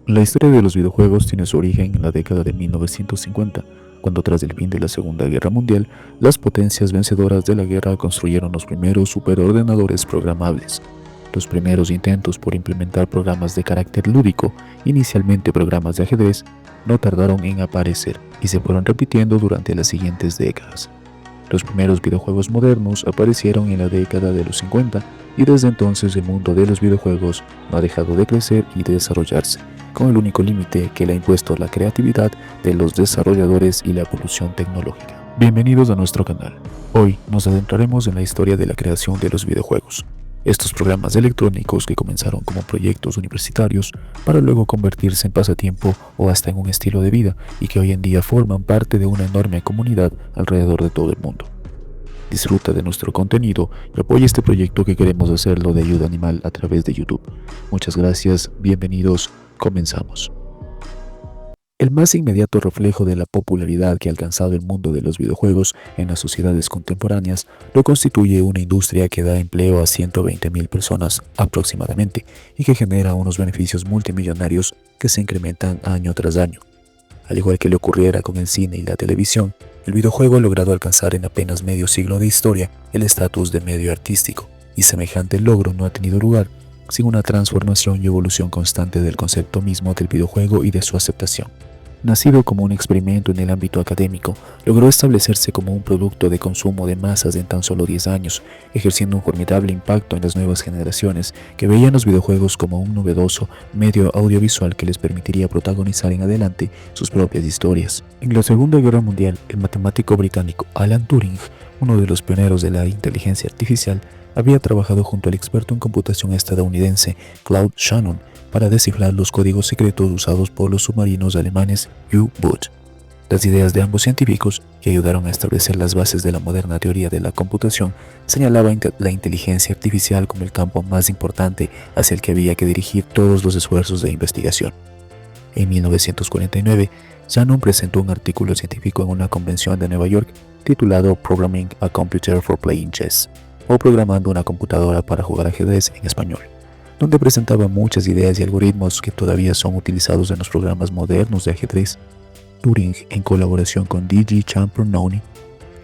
La historia de los videojuegos tiene su origen en la década de 1950, cuando tras el fin de la Segunda Guerra Mundial, las potencias vencedoras de la guerra construyeron los primeros superordenadores programables. Los primeros intentos por implementar programas de carácter lúdico, inicialmente programas de ajedrez, no tardaron en aparecer y se fueron repitiendo durante las siguientes décadas. Los primeros videojuegos modernos aparecieron en la década de los 50 y desde entonces el mundo de los videojuegos no ha dejado de crecer y de desarrollarse, con el único límite que le ha impuesto la creatividad de los desarrolladores y la evolución tecnológica. Bienvenidos a nuestro canal. Hoy nos adentraremos en la historia de la creación de los videojuegos. Estos programas electrónicos que comenzaron como proyectos universitarios para luego convertirse en pasatiempo o hasta en un estilo de vida y que hoy en día forman parte de una enorme comunidad alrededor de todo el mundo. Disfruta de nuestro contenido y apoya este proyecto que queremos hacerlo de ayuda animal a través de YouTube. Muchas gracias, bienvenidos, comenzamos. El más inmediato reflejo de la popularidad que ha alcanzado el mundo de los videojuegos en las sociedades contemporáneas lo constituye una industria que da empleo a 120.000 personas aproximadamente y que genera unos beneficios multimillonarios que se incrementan año tras año. Al igual que le ocurriera con el cine y la televisión, el videojuego ha logrado alcanzar en apenas medio siglo de historia el estatus de medio artístico, y semejante logro no ha tenido lugar sin una transformación y evolución constante del concepto mismo del videojuego y de su aceptación. Nacido como un experimento en el ámbito académico, logró establecerse como un producto de consumo de masas en tan solo 10 años, ejerciendo un formidable impacto en las nuevas generaciones que veían los videojuegos como un novedoso medio audiovisual que les permitiría protagonizar en adelante sus propias historias. En la Segunda Guerra Mundial, el matemático británico Alan Turing, uno de los pioneros de la inteligencia artificial, había trabajado junto al experto en computación estadounidense Claude Shannon para descifrar los códigos secretos usados por los submarinos alemanes U-Boot. Las ideas de ambos científicos, que ayudaron a establecer las bases de la moderna teoría de la computación, señalaban la inteligencia artificial como el campo más importante hacia el que había que dirigir todos los esfuerzos de investigación. En 1949, Shannon presentó un artículo científico en una convención de Nueva York titulado Programming a Computer for Playing Chess, o Programando una computadora para jugar ajedrez en español, donde presentaba muchas ideas y algoritmos que todavía son utilizados en los programas modernos de ajedrez. Turing, en colaboración con D.G. Champernouni,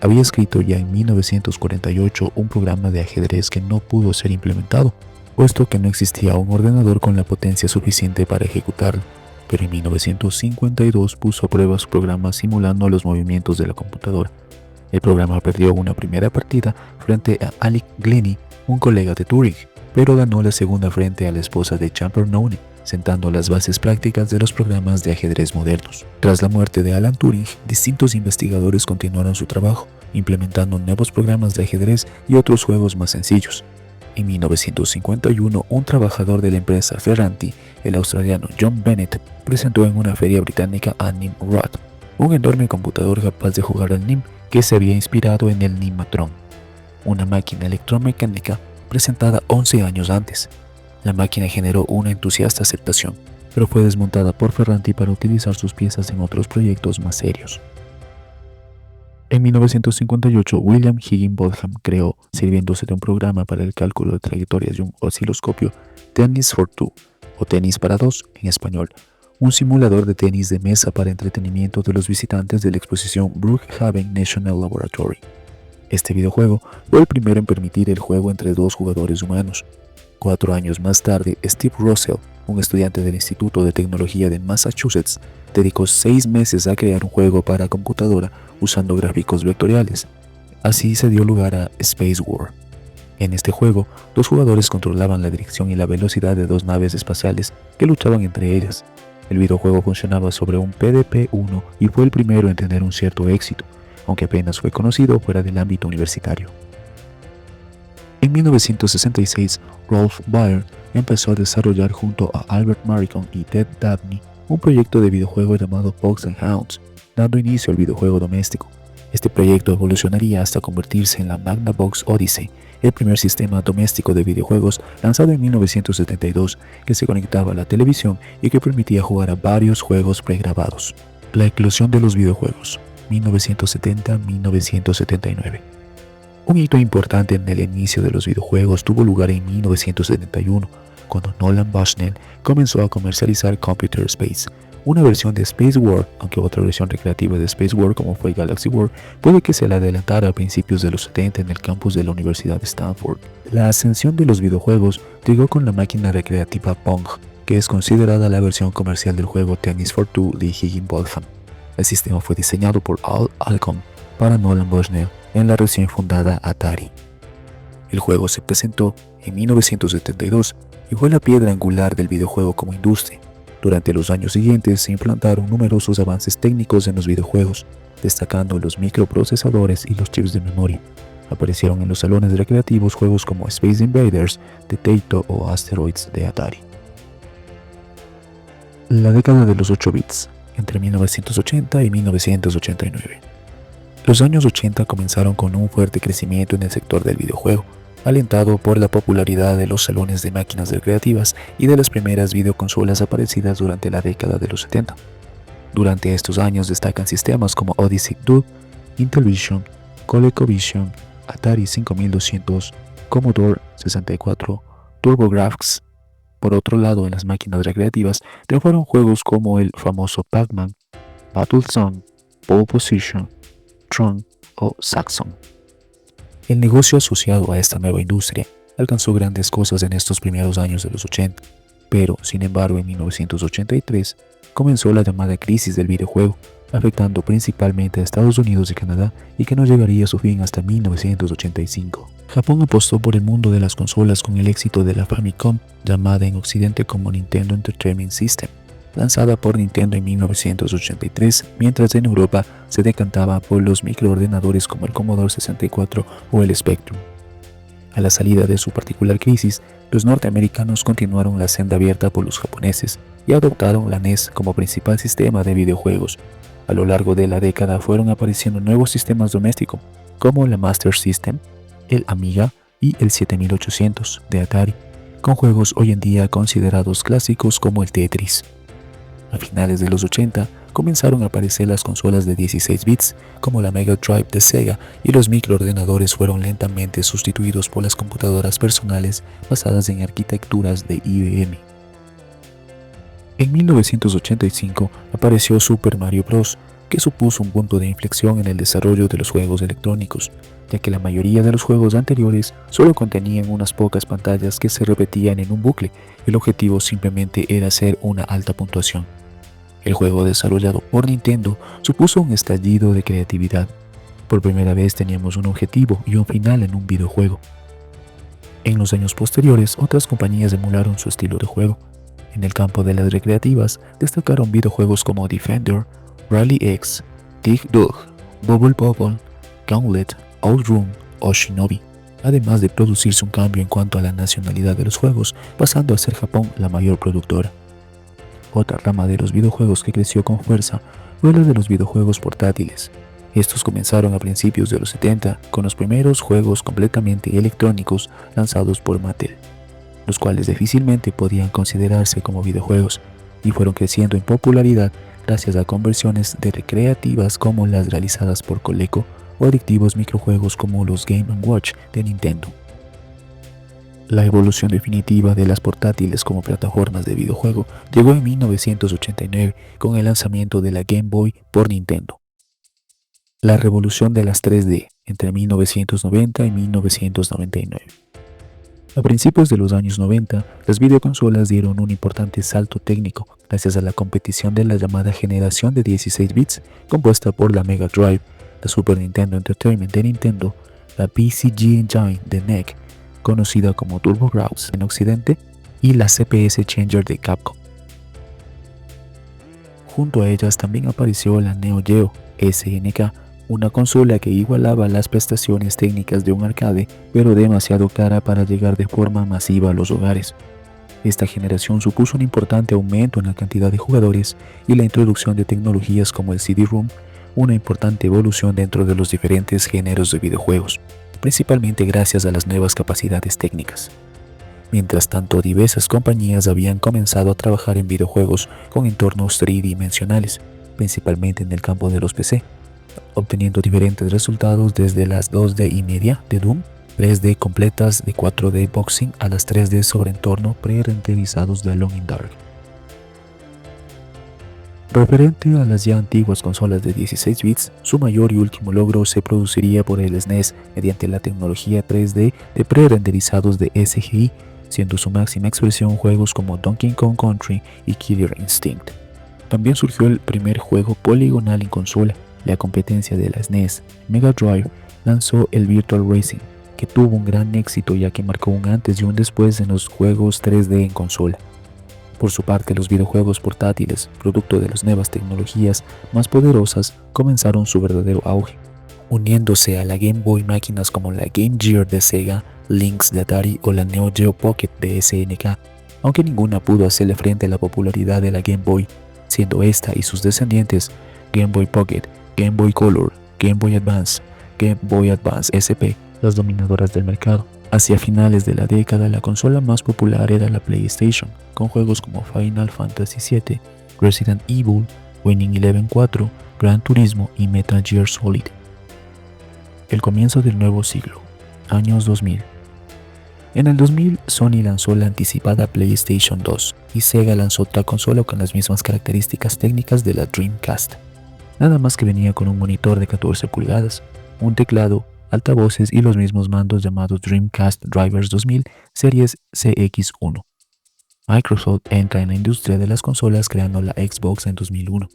había escrito ya en 1948 un programa de ajedrez que no pudo ser implementado, puesto que no existía un ordenador con la potencia suficiente para ejecutarlo, pero en 1952 puso a prueba su programa simulando los movimientos de la computadora. El programa perdió una primera partida frente a Alec Glennie, un colega de Turing, pero ganó la segunda frente a la esposa de Champernouni, sentando las bases prácticas de los programas de ajedrez modernos. Tras la muerte de Alan Turing, distintos investigadores continuaron su trabajo, implementando nuevos programas de ajedrez y otros juegos más sencillos. En 1951, un trabajador de la empresa Ferranti, el australiano John Bennett, presentó en una feria británica a Nimrod, un enorme computador capaz de jugar al NIM que se había inspirado en el Nimatron, una máquina electromecánica presentada 11 años antes. La máquina generó una entusiasta aceptación, pero fue desmontada por Ferranti para utilizar sus piezas en otros proyectos más serios. En 1958, William Higginbotham creó, sirviéndose de un programa para el cálculo de trayectorias y un osciloscopio, Tennis for Two, o Tenis para Dos en español, un simulador de tenis de mesa para entretenimiento de los visitantes de la exposición Brookhaven National Laboratory. Este videojuego fue el primero en permitir el juego entre dos jugadores humanos. 4 años más tarde, Steve Russell, un estudiante del Instituto de Tecnología de Massachusetts, dedicó 6 meses a crear un juego para computadora usando gráficos vectoriales. Así se dio lugar a Space War. En este juego, 2 jugadores controlaban la dirección y la velocidad de 2 naves espaciales que luchaban entre ellas. El videojuego funcionaba sobre un PDP-1 y fue el primero en tener un cierto éxito, aunque apenas fue conocido fuera del ámbito universitario. En 1966, Rolf Baer empezó a desarrollar junto a Albert Maricon y Ted Dabney un proyecto de videojuego llamado Fox and Hounds, dando inicio al videojuego doméstico. Este proyecto evolucionaría hasta convertirse en la Magnavox Odyssey, el primer sistema doméstico de videojuegos lanzado en 1972 que se conectaba a la televisión y que permitía jugar a varios juegos pregrabados. La eclosión de los videojuegos, 1970-1979. Un hito importante en el inicio de los videojuegos tuvo lugar en 1971, cuando Nolan Bushnell comenzó a comercializar Computer Space, una versión de Space War, aunque otra versión recreativa de Space War como fue Galaxy War, puede que se la adelantara a principios de los 70 en el campus de la Universidad de Stanford. La ascensión de los videojuegos llegó con la máquina recreativa Pong, que es considerada la versión comercial del juego Tennis for Two de Higginbotham. El sistema fue diseñado por Al Alcon para Nolan Bushnell en la recién fundada Atari. El juego se presentó en 1972 y fue la piedra angular del videojuego como industria. Durante los años siguientes se implantaron numerosos avances técnicos en los videojuegos, destacando los microprocesadores y los chips de memoria. Aparecieron en los salones recreativos juegos como Space Invaders de Taito o Asteroids de Atari. La década de los 8 bits, entre 1980 y 1989. Los años 80 comenzaron con un fuerte crecimiento en el sector del videojuego, alentado por la popularidad de los salones de máquinas recreativas y de las primeras videoconsolas aparecidas durante la década de los 70. Durante estos años destacan sistemas como Odyssey II, Intellivision, ColecoVision, Atari 5200, Commodore 64, TurboGrafx. Por otro lado, en las máquinas recreativas triunfaron juegos como el famoso Pac-Man, Battlezone, Pole Position, Tron o Saxon. El negocio asociado a esta nueva industria alcanzó grandes cosas en estos primeros años de los 80, pero, sin embargo, en 1983 comenzó la llamada crisis del videojuego, afectando principalmente a Estados Unidos y Canadá y que no llegaría a su fin hasta 1985. Japón apostó por el mundo de las consolas con el éxito de la Famicom, llamada en Occidente como Nintendo Entertainment System, lanzada por Nintendo en 1983, mientras en Europa se decantaba por los microordenadores como el Commodore 64 o el Spectrum. A la salida de su particular crisis, los norteamericanos continuaron la senda abierta por los japoneses y adoptaron la NES como principal sistema de videojuegos. A lo largo de la década fueron apareciendo nuevos sistemas domésticos, como la Master System, el Amiga y el 7800 de Atari, con juegos hoy en día considerados clásicos como el Tetris. A finales de los 80 comenzaron a aparecer las consolas de 16 bits como la Mega Drive de Sega y los microordenadores fueron lentamente sustituidos por las computadoras personales basadas en arquitecturas de IBM. En 1985 apareció Super Mario Bros., que supuso un punto de inflexión en el desarrollo de los juegos electrónicos, ya que la mayoría de los juegos anteriores solo contenían unas pocas pantallas que se repetían en un bucle. El objetivo simplemente era hacer una alta puntuación. El juego desarrollado por Nintendo supuso un estallido de creatividad. Por primera vez teníamos un objetivo y un final en un videojuego. En los años posteriores, otras compañías emularon su estilo de juego. En el campo de las recreativas, destacaron videojuegos como Defender, Rally X, Dig Dug, Bubble Bobble, Gauntlet, Outrun o Shinobi, además de producirse un cambio en cuanto a la nacionalidad de los juegos, pasando a ser Japón la mayor productora. Otra rama de los videojuegos que creció con fuerza fue la de los videojuegos portátiles. Estos comenzaron a principios de los 70 con los primeros juegos completamente electrónicos lanzados por Mattel, los cuales difícilmente podían considerarse como videojuegos y fueron creciendo en popularidad gracias a conversiones de recreativas como las realizadas por Coleco o adictivos microjuegos como los Game & Watch de Nintendo. La evolución definitiva de las portátiles como plataformas de videojuego llegó en 1989 con el lanzamiento de la Game Boy por Nintendo. La revolución de las 3D entre 1990 y 1999. A principios de los años 90, las videoconsolas dieron un importante salto técnico gracias a la competición de la llamada generación de 16 bits compuesta por la Mega Drive, la Super Nintendo Entertainment de Nintendo, la PCG Engine de NEC, conocida como TurboGrafx en Occidente, y la CPS Changer de Capcom. Junto a ellas también apareció la Neo Geo SNK, una consola que igualaba las prestaciones técnicas de un arcade, pero demasiado cara para llegar de forma masiva a los hogares. Esta generación supuso un importante aumento en la cantidad de jugadores y la introducción de tecnologías como el CD-ROM, una importante evolución dentro de los diferentes géneros de videojuegos, principalmente gracias a las nuevas capacidades técnicas. Mientras tanto, diversas compañías habían comenzado a trabajar en videojuegos con entornos tridimensionales, principalmente en el campo de los PC, obteniendo diferentes resultados desde las 2D y media de Doom 3D completas de 4D boxing a las 3D sobre entorno pre-renderizados de Alone in Dark. Referente a las ya antiguas consolas de 16 bits, su mayor y último logro se produciría por el SNES mediante la tecnología 3D de pre-renderizados de SGI, siendo su máxima expresión juegos como Donkey Kong Country y Killer Instinct. También surgió el primer juego poligonal en consola, la competencia de la SNES. Mega Drive lanzó el Virtual Racing, que tuvo un gran éxito ya que marcó un antes y un después en los juegos 3D en consola. Por su parte, los videojuegos portátiles, producto de las nuevas tecnologías más poderosas, comenzaron su verdadero auge, uniéndose a la Game Boy máquinas como la Game Gear de Sega, Lynx de Atari o la Neo Geo Pocket de SNK, aunque ninguna pudo hacerle frente a la popularidad de la Game Boy, siendo esta y sus descendientes Game Boy Pocket, Game Boy Color, Game Boy Advance SP las dominadoras del mercado. Hacia finales de la década, la consola más popular era la PlayStation, con juegos como Final Fantasy VII, Resident Evil, Winning Eleven 4, Gran Turismo y Metal Gear Solid. El comienzo del nuevo siglo, años 2000. En el 2000, Sony lanzó la anticipada PlayStation 2 y Sega lanzó otra consola con las mismas características técnicas de la Dreamcast. Nada más que venía con un monitor de 14 pulgadas, un teclado, altavoces y los mismos mandos llamados Dreamcast Drivers 2000 Series CX1. Microsoft entra en la industria de las consolas creando la Xbox en 2001.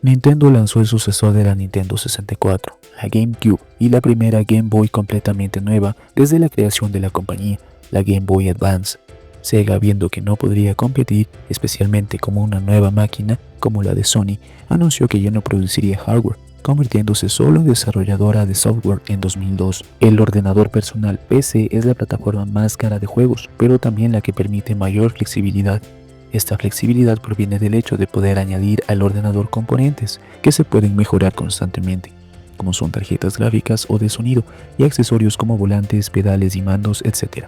Nintendo lanzó el sucesor de la Nintendo 64, la GameCube, y la primera Game Boy completamente nueva desde la creación de la compañía, la Game Boy Advance. Sega, viendo que no podría competir, especialmente como una nueva máquina como la de Sony, anunció que ya no produciría hardware, convirtiéndose solo en desarrolladora de software en 2002. El ordenador personal PC es la plataforma más cara de juegos, pero también la que permite mayor flexibilidad. Esta flexibilidad proviene del hecho de poder añadir al ordenador componentes que se pueden mejorar constantemente, como son tarjetas gráficas o de sonido y accesorios como volantes, pedales y mandos, etc.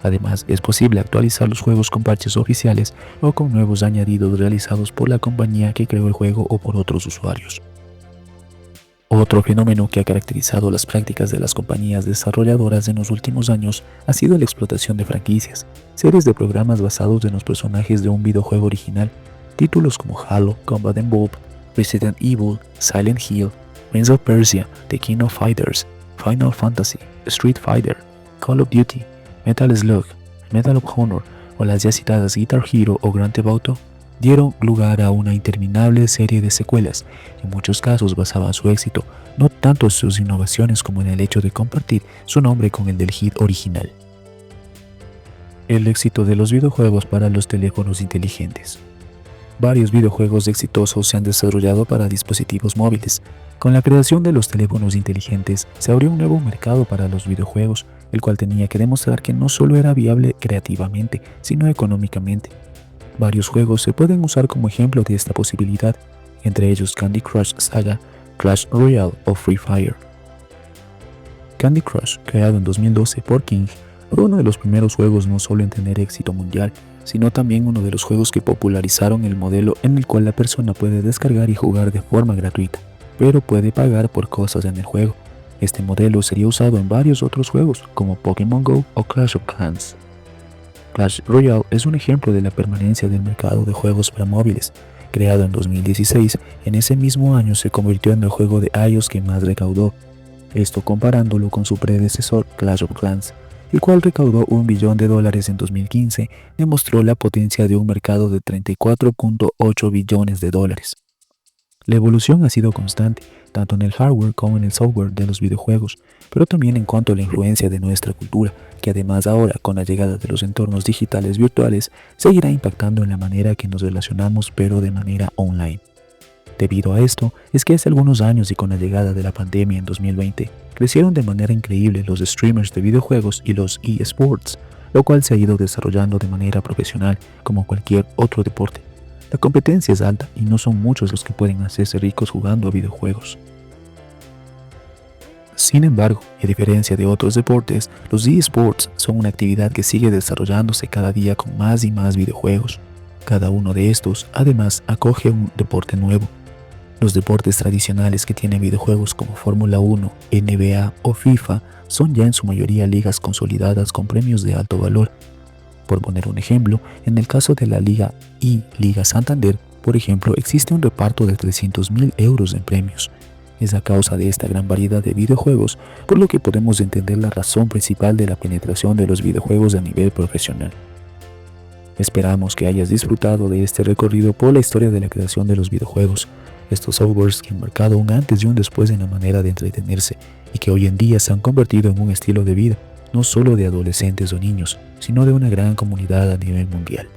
Además, es posible actualizar los juegos con parches oficiales o con nuevos añadidos realizados por la compañía que creó el juego o por otros usuarios. Otro fenómeno que ha caracterizado las prácticas de las compañías desarrolladoras en los últimos años ha sido la explotación de franquicias, series de programas basados en los personajes de un videojuego original, títulos como Halo, Combat Evolved, Resident Evil, Silent Hill, Prince of Persia, The King of Fighters, Final Fantasy, Street Fighter, Call of Duty, Metal Slug, Medal of Honor o las ya citadas Guitar Hero o Grand Theft Auto dieron lugar a una interminable serie de secuelas, que en muchos casos basaban su éxito no tanto en sus innovaciones como en el hecho de compartir su nombre con el del hit original. El éxito de los videojuegos para los teléfonos inteligentes. Varios videojuegos exitosos se han desarrollado para dispositivos móviles. Con la creación de los teléfonos inteligentes, se abrió un nuevo mercado para los videojuegos, el cual tenía que demostrar que no solo era viable creativamente, sino económicamente. Varios juegos se pueden usar como ejemplo de esta posibilidad, entre ellos Candy Crush Saga, Clash Royale o Free Fire. Candy Crush, creado en 2012 por King, fue uno de los primeros juegos no solo en tener éxito mundial, sino también uno de los juegos que popularizaron el modelo en el cual la persona puede descargar y jugar de forma gratuita, pero puede pagar por cosas en el juego. Este modelo sería usado en varios otros juegos, como Pokémon Go o Clash of Clans. Clash Royale es un ejemplo de la permanencia del mercado de juegos para móviles. Creado en 2016, en ese mismo año se convirtió en el juego de iOS que más recaudó, esto comparándolo con su predecesor Clash of Clans, el cual recaudó $1 billón en 2015, demostró la potencia de un mercado de $34.8 billones. La evolución ha sido constante, tanto en el hardware como en el software de los videojuegos, pero también en cuanto a la influencia de nuestra cultura, que además ahora, con la llegada de los entornos digitales virtuales, seguirá impactando en la manera que nos relacionamos, pero de manera online. Debido a esto, es que hace algunos años y con la llegada de la pandemia en 2020, crecieron de manera increíble los streamers de videojuegos y los eSports, lo cual se ha ido desarrollando de manera profesional como cualquier otro deporte. La competencia es alta y no son muchos los que pueden hacerse ricos jugando a videojuegos. Sin embargo, a diferencia de otros deportes, los eSports son una actividad que sigue desarrollándose cada día con más y más videojuegos. Cada uno de estos, además, acoge un deporte nuevo. Los deportes tradicionales que tienen videojuegos como Fórmula 1, NBA o FIFA son ya en su mayoría ligas consolidadas con premios de alto valor. Por poner un ejemplo, en el caso de la Liga y Liga Santander, por ejemplo, existe un reparto de 300.000 euros en premios. Es a causa de esta gran variedad de videojuegos por lo que podemos entender la razón principal de la penetración de los videojuegos a nivel profesional. Esperamos que hayas disfrutado de este recorrido por la historia de la creación de los videojuegos, estos softwares que han marcado un antes y un después en la manera de entretenerse y que hoy en día se han convertido en un estilo de vida, no solo de adolescentes o niños, sino de una gran comunidad a nivel mundial.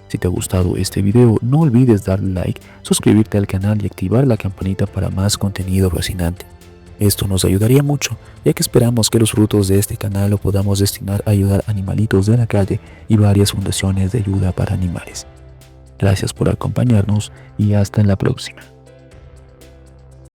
Si te ha gustado este video, no olvides darle like, suscribirte al canal y activar la campanita para más contenido fascinante. Esto nos ayudaría mucho, ya que esperamos que los frutos de este canal lo podamos destinar a ayudar a animalitos de la calle y varias fundaciones de ayuda para animales. Gracias por acompañarnos y hasta la próxima.